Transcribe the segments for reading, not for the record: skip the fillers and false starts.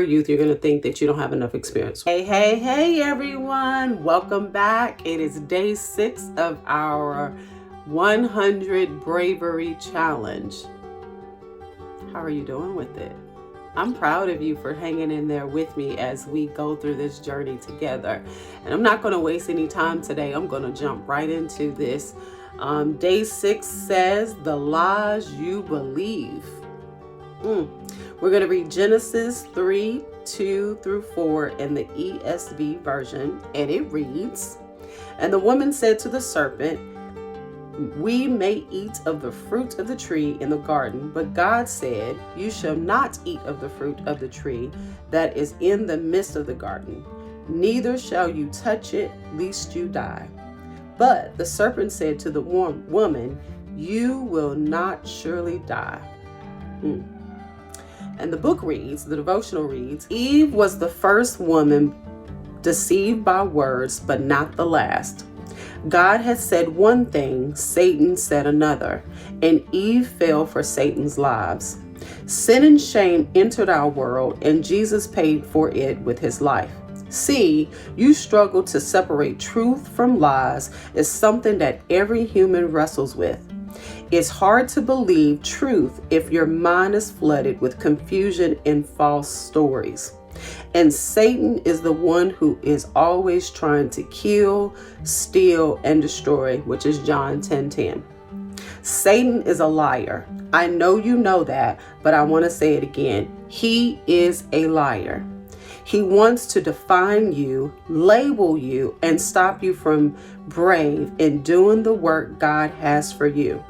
Youth, you're going to think that you don't have enough experience. Hey, everyone. Welcome back. It is day 6 of our 100 Bravery Challenge. How are you doing with it? I'm proud of you for hanging in there with me as we go through this journey together. And I'm not going to waste any time today. I'm going to jump right into this. Day 6 says, the lies you believe. We're going to read Genesis 3:2-4 in the ESV version, and it reads, "And the woman said to the serpent, 'We may eat of the fruit of the tree in the garden, but God said, you shall not eat of the fruit of the tree that is in the midst of the garden, neither shall you touch it, lest you die.' But the serpent said to the woman, 'You will not surely die.'" And the book reads, the devotional reads, "Eve was the first woman deceived by words, but not the last. God had said one thing, Satan said another, and Eve fell for Satan's lies. Sin and shame entered our world, and Jesus paid for it with his life. See, you struggle to separate truth from lies is something that every human wrestles with. It's hard to believe truth if your mind is flooded with confusion and false stories. And Satan is the one who is always trying to kill, steal, and destroy, which is John 10:10. Satan is a liar. I know you know that, but I want to say it again. He is a liar. He wants to define you, label you, and stop you from brave in doing the work God has for you.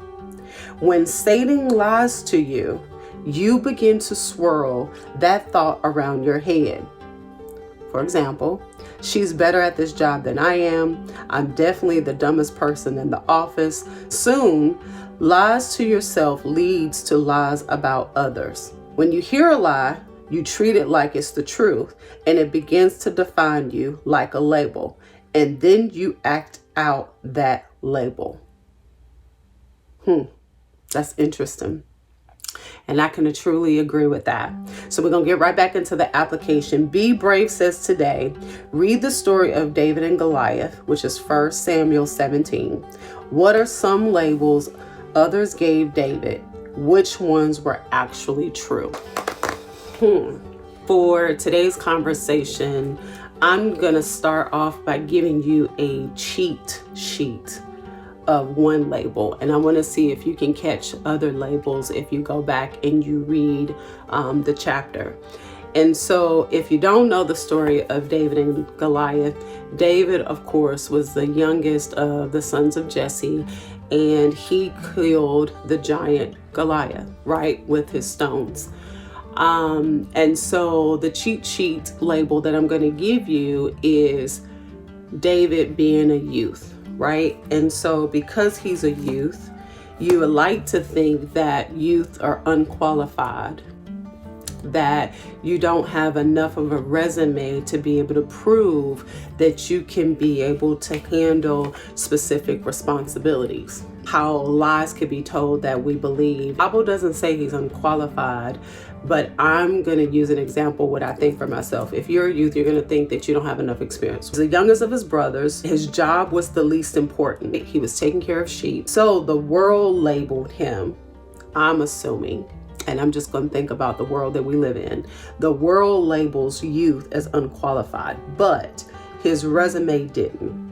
When Satan lies to you, you begin to swirl that thought around your head. For example, she's better at this job than I am. I'm definitely the dumbest person in the office. Soon, lies to yourself leads to lies about others. When you hear a lie, you treat it like it's the truth, and it begins to define you like a label. And then you act out that label. That's interesting. And I can truly agree with that. So we're going to get right back into the application. Be brave says today, read the story of David and Goliath, which is 1 Samuel 17. What are some labels others gave David? Which ones were actually true? For today's conversation, I'm going to start off by giving you a cheat sheet of one label, and I want to see if you can catch other labels if you go back and you read the chapter. And so if you don't know the story of David and Goliath, David, of course, was the youngest of the sons of Jesse, and he killed the giant Goliath, right, with his stones. And so the cheat sheet label that I'm going to give you is David being a youth. Right? And so because he's a youth, you would like to think that youth are unqualified, that you don't have enough of a resume to be able to prove that you can be able to handle specific responsibilities. How lies could be told that we believe. The Bible doesn't say he's unqualified, but I'm going to use an example what I think for myself. If you're a youth, you're going to think that you don't have enough experience. The youngest of his brothers, his job was the least important. He was taking care of sheep. So the world labeled him, I'm assuming, and I'm just going to think about the world that we live in. The world labels youth as unqualified, but his resume didn't.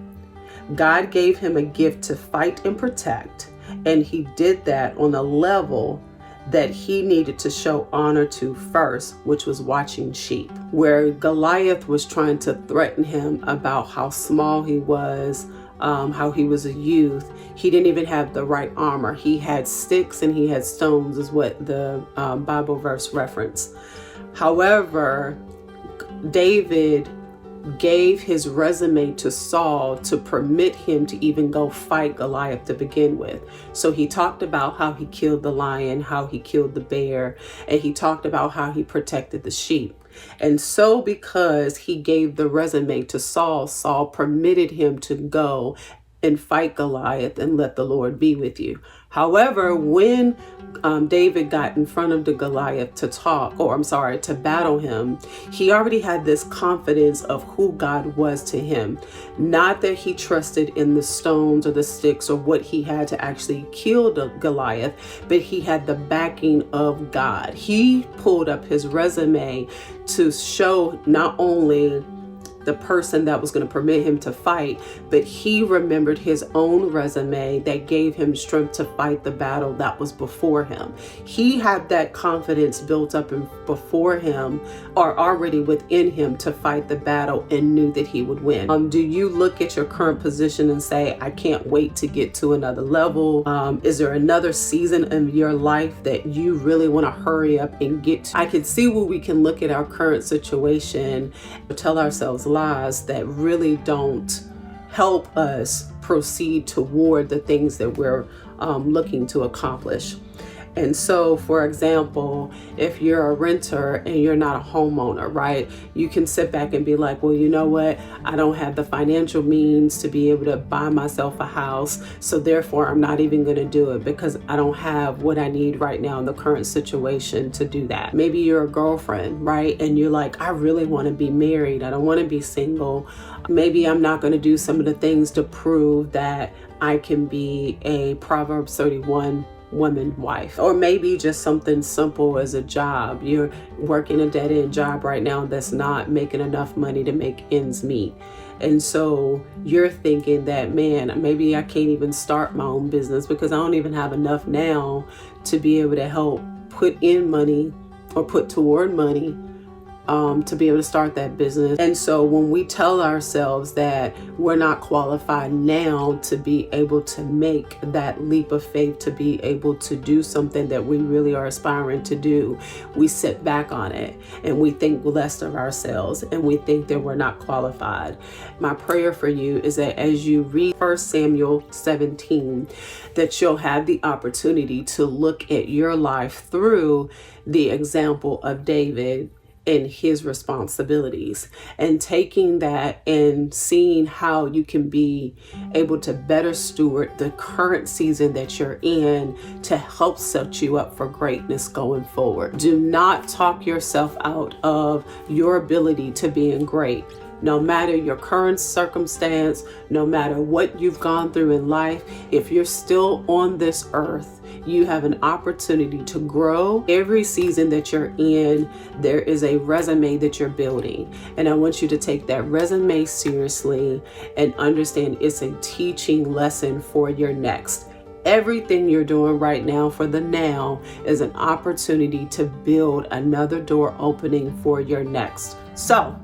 God gave him a gift to fight and protect, and he did that on a level that he needed to show honor to first, which was watching sheep. Where Goliath was trying to threaten him about how small he was, how he was a youth. He didn't even have the right armor. He had sticks and he had stones is what the Bible verse reference. However, David gave his resume to Saul to permit him to even go fight Goliath to begin with. So he talked about how he killed the lion, how he killed the bear, and he talked about how he protected the sheep. And so because he gave the resume to Saul, Saul permitted him to go and fight Goliath and let the Lord be with you. However, when David got in front of the Goliath to battle him, he already had this confidence of who God was to him. Not that he trusted in the stones or the sticks or what he had to actually kill the Goliath, but he had the backing of God. He pulled up his resume to show not only the person that was going to permit him to fight, but he remembered his own resume that gave him strength to fight the battle that was before him. He had that confidence built up before him, or already within him, to fight the battle, and knew that he would win. Do you look at your current position and say, I can't wait to get to another level? Is there another season of your life that you really want to hurry up and get to? I can see where we can look at our current situation and tell ourselves lies that really don't help us proceed toward the things that we're looking to accomplish. And so, for example, if you're a renter and you're not a homeowner, right, you can sit back and be like, well, you know what? I don't have the financial means to be able to buy myself a house. So therefore, I'm not even going to do it because I don't have what I need right now in the current situation to do that. Maybe you're a girlfriend, right? And you're like, I really want to be married. I don't want to be single. Maybe I'm not going to do some of the things to prove that I can be a Proverbs 31 woman wife. Or maybe just something simple as a job. You're working a dead-end job right now that's not making enough money to make ends meet. And so you're thinking that, man, maybe I can't even start my own business because I don't even have enough now to be able to help put in money or put toward money to be able to start that business. And so when we tell ourselves that we're not qualified now to be able to make that leap of faith, to be able to do something that we really are aspiring to do, we sit back on it and we think less of ourselves and we think that we're not qualified. My prayer for you is that as you read 1 Samuel 17, that you'll have the opportunity to look at your life through the example of David and his responsibilities, and taking that and seeing how you can be able to better steward the current season that you're in to help set you up for greatness going forward. Do not talk yourself out of your ability to being great. No matter your current circumstance, no matter what you've gone through in life, if you're still on this earth, you have an opportunity to grow. Every season that you're in, there is a resume that you're building. And I want you to take that resume seriously and understand it's a teaching lesson for your next. Everything you're doing right now for the now is an opportunity to build another door opening for your next. So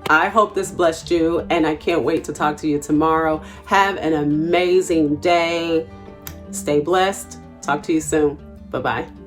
I hope this blessed you, and I can't wait to talk to you tomorrow. Have an amazing day. Stay blessed. Talk to you soon. Bye-bye.